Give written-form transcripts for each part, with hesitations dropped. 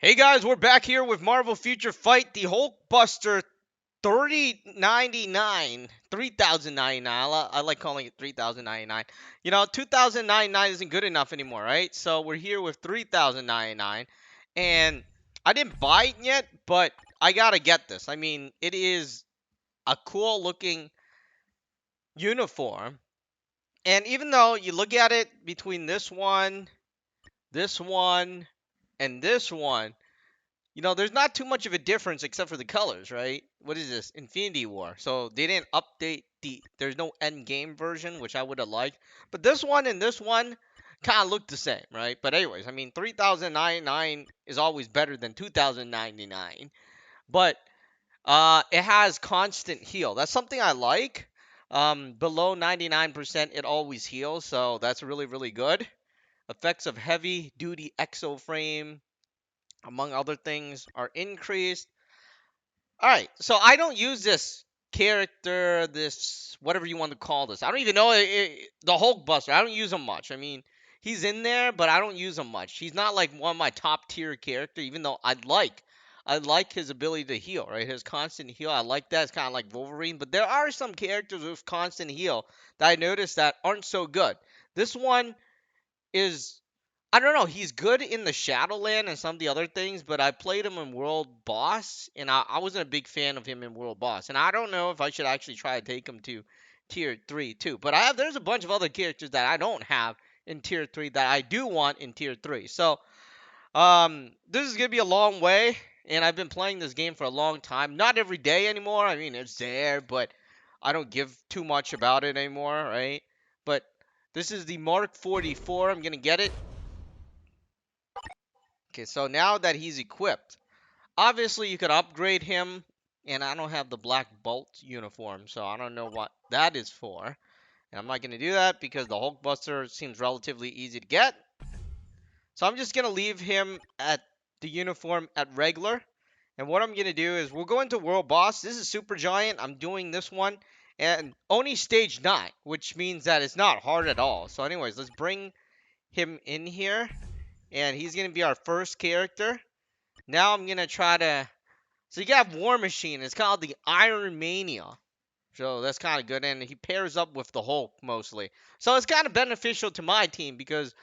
Hey guys, we're back here with Marvel Future Fight, the Hulkbuster 3099, 3099. I like calling it 3099. 2099 isn't good enough anymore, right? So we're here with 3099, and I didn't buy it yet, but I gotta get this. I mean, it is a cool looking uniform, and even though you look at it between this one, and this one. There's not too much of a difference except for the colors, right? What is this? Infinity War. So they didn't update there's no end game version, which I would have liked. But this one and this one kind of look the same, right? But anyways, I mean, 3099 is always better than 2099. But it has constant heal. That's something I like. Below 99%, it always heals, so that's really, really good. Effects of heavy duty exo frame, among other things, are increased. All right, so I don't use this character, this whatever you want to call this. I don't even know the Hulkbuster. I don't use him much. I mean, he's in there, but I don't use him much. He's not like one of my top tier character, even though I like his ability to heal, right? His constant heal. I like that. It's kind of like Wolverine, but there are some characters with constant heal that I noticed that aren't so good. This one is I don't know. He's good in the Shadowland and some of the other things, but I played him in World Boss, and I wasn't a big fan of him in World Boss. And I don't know if I should actually try to take him to Tier 3 too. But there's a bunch of other characters that I don't have in Tier 3 that I do want in Tier 3. So this is gonna be a long way, and I've been playing this game for a long time. Not every day anymore. I mean, it's there, but I don't give too much about it anymore, right? But this is the Mark 44. I'm gonna get it. Okay, so now that he's equipped, obviously you could upgrade him, and I don't have the Black Bolt uniform, so I don't know what that is for. And I'm not going to do that because the Hulkbuster seems relatively easy to get. So I'm just going to leave him at the uniform at regular. And what I'm going to do is we'll go into World Boss. This is Super Giant. I'm doing this one. And only stage 9, which means that it's not hard at all. So anyways, let's bring him in here. And he's going to be our first character. Now I'm going to try to... So you got War Machine. It's called the Iron Mania. So that's kind of good. And he pairs up with the Hulk mostly. So it's kind of beneficial to my team because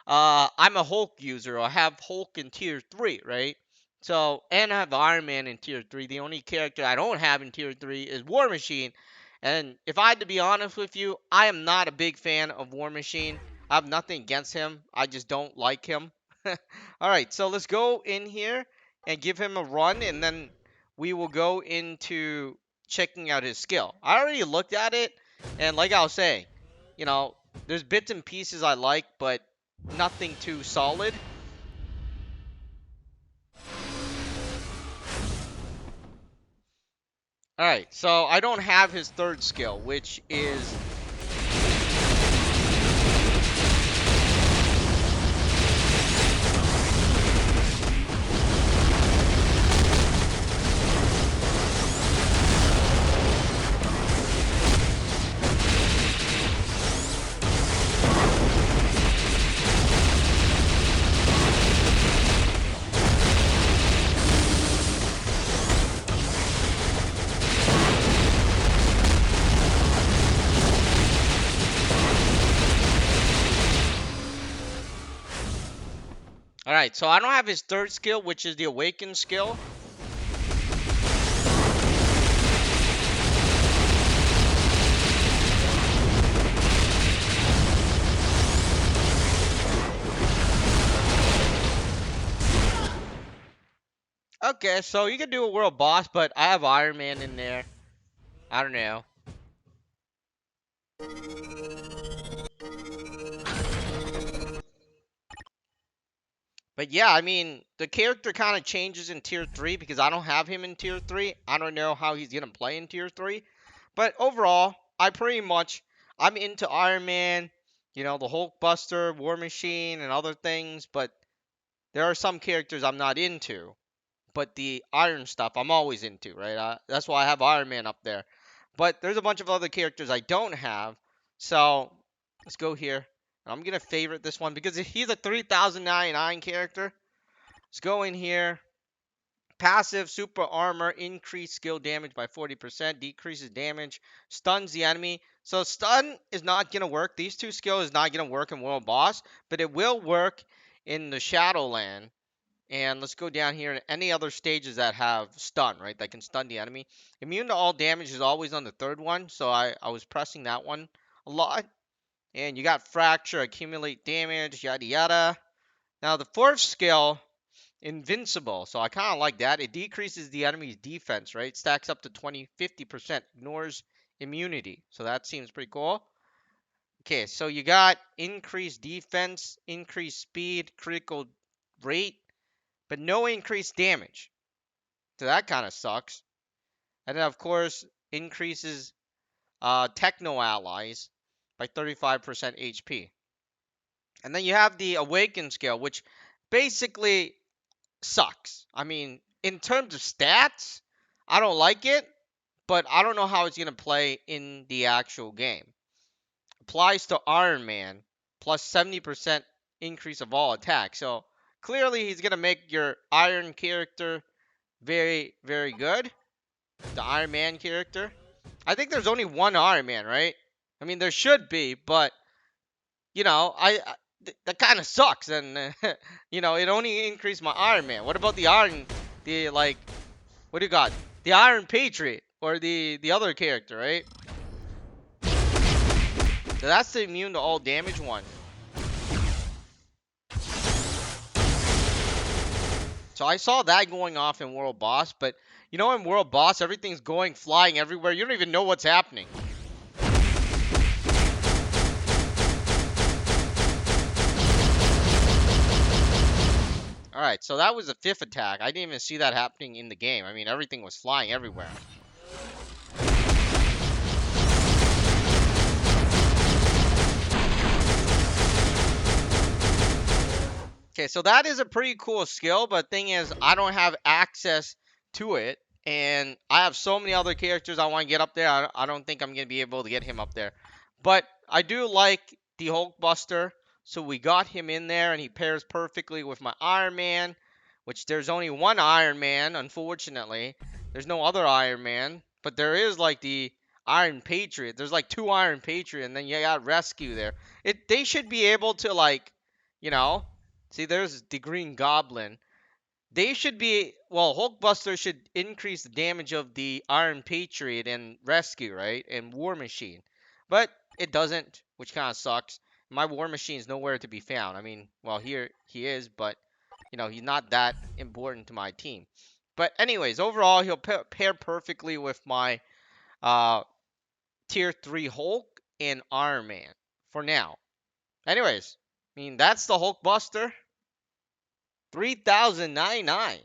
I'm a Hulk user. I have Hulk in Tier 3, right? So, and I have Iron Man in Tier 3. The only character I don't have in Tier 3 is War Machine. And if I had to be honest with you, I am not a big fan of War Machine. I have nothing against him. I just don't like him. Alright, so let's go in here and give him a run, and then we will go into checking out his skill. I already looked at it, and like I was saying, you know, there's bits and pieces I like, but nothing too solid. Alright, so I don't have his third skill, which is... Alright, so I don't have his third skill, which is the Awaken skill. Okay, so you can do a world boss, but I have Iron Man in there. I don't know. But yeah, I mean, the character kind of changes in Tier 3 because I don't have him in Tier 3. I don't know how he's going to play in Tier 3. But overall, I'm into Iron Man, the Hulkbuster, War Machine, and other things. But there are some characters I'm not into. But the Iron stuff I'm always into, right? That's why I have Iron Man up there. But there's a bunch of other characters I don't have. So let's go here. I'm going to favorite this one because he's a 3099 character. Let's go in here. Passive super armor, increase skill damage by 40%, decreases damage, stuns the enemy. So stun is not gonna work. These two skills is not gonna work in World Boss, but it will work in the Shadowland. And let's go down here to any other stages that have stun, right? That can stun the enemy. Immune to all damage is always on the third one, so I was pressing that one a lot. And you got fracture, accumulate damage, yada yada. Now the fourth skill, invincible. So I kind of like that. It decreases the enemy's defense, right? Stacks up to 20, 50%. Ignores immunity. So that seems pretty cool. Okay, so you got increased defense, increased speed, critical rate, but no increased damage. So that kind of sucks. And then, of course, increases techno allies by 35% HP. And then you have the awaken skill, which basically sucks. I mean, in terms of stats, I don't like it, but I don't know how it's going to play in the actual game. Applies to Iron Man, plus 70% increase of all attacks. So clearly he's going to make your Iron character very, very good. The Iron Man character. I think there's only one Iron Man, right? I mean, there should be, but that kind of sucks, and it only increased my Iron Man. What about the Iron, the like, what do you got? The Iron Patriot or the other character, right? So that's the immune to all damage one. So I saw that going off in World Boss, but in World Boss, everything's going flying everywhere. You don't even know what's happening. Alright, so that was the fifth attack. I didn't even see that happening in the game. I mean, everything was flying everywhere. Okay, so that is a pretty cool skill, but thing is, I don't have access to it, and I have so many other characters I want to get up there. I don't think I'm going to be able to get him up there. But I do like the Hulkbuster, so we got him in there, and he pairs perfectly with my Iron Man, which there's only one Iron Man, unfortunately. There's no other Iron Man, but there is like the Iron Patriot. There's like two Iron Patriot, and then you got Rescue there. They should be able to you know, see, there's the Green Goblin. They should be, well, Hulkbuster should increase the damage of the Iron Patriot and Rescue, right? And War Machine. But it doesn't, which kind of sucks. My War Machine's nowhere to be found. I mean, well, here he is, but, he's not that important to my team. But anyways, overall, he'll pair perfectly with my uh, Tier 3 Hulk and Iron Man for now. Anyways, I mean, that's the Hulkbuster. 3,099.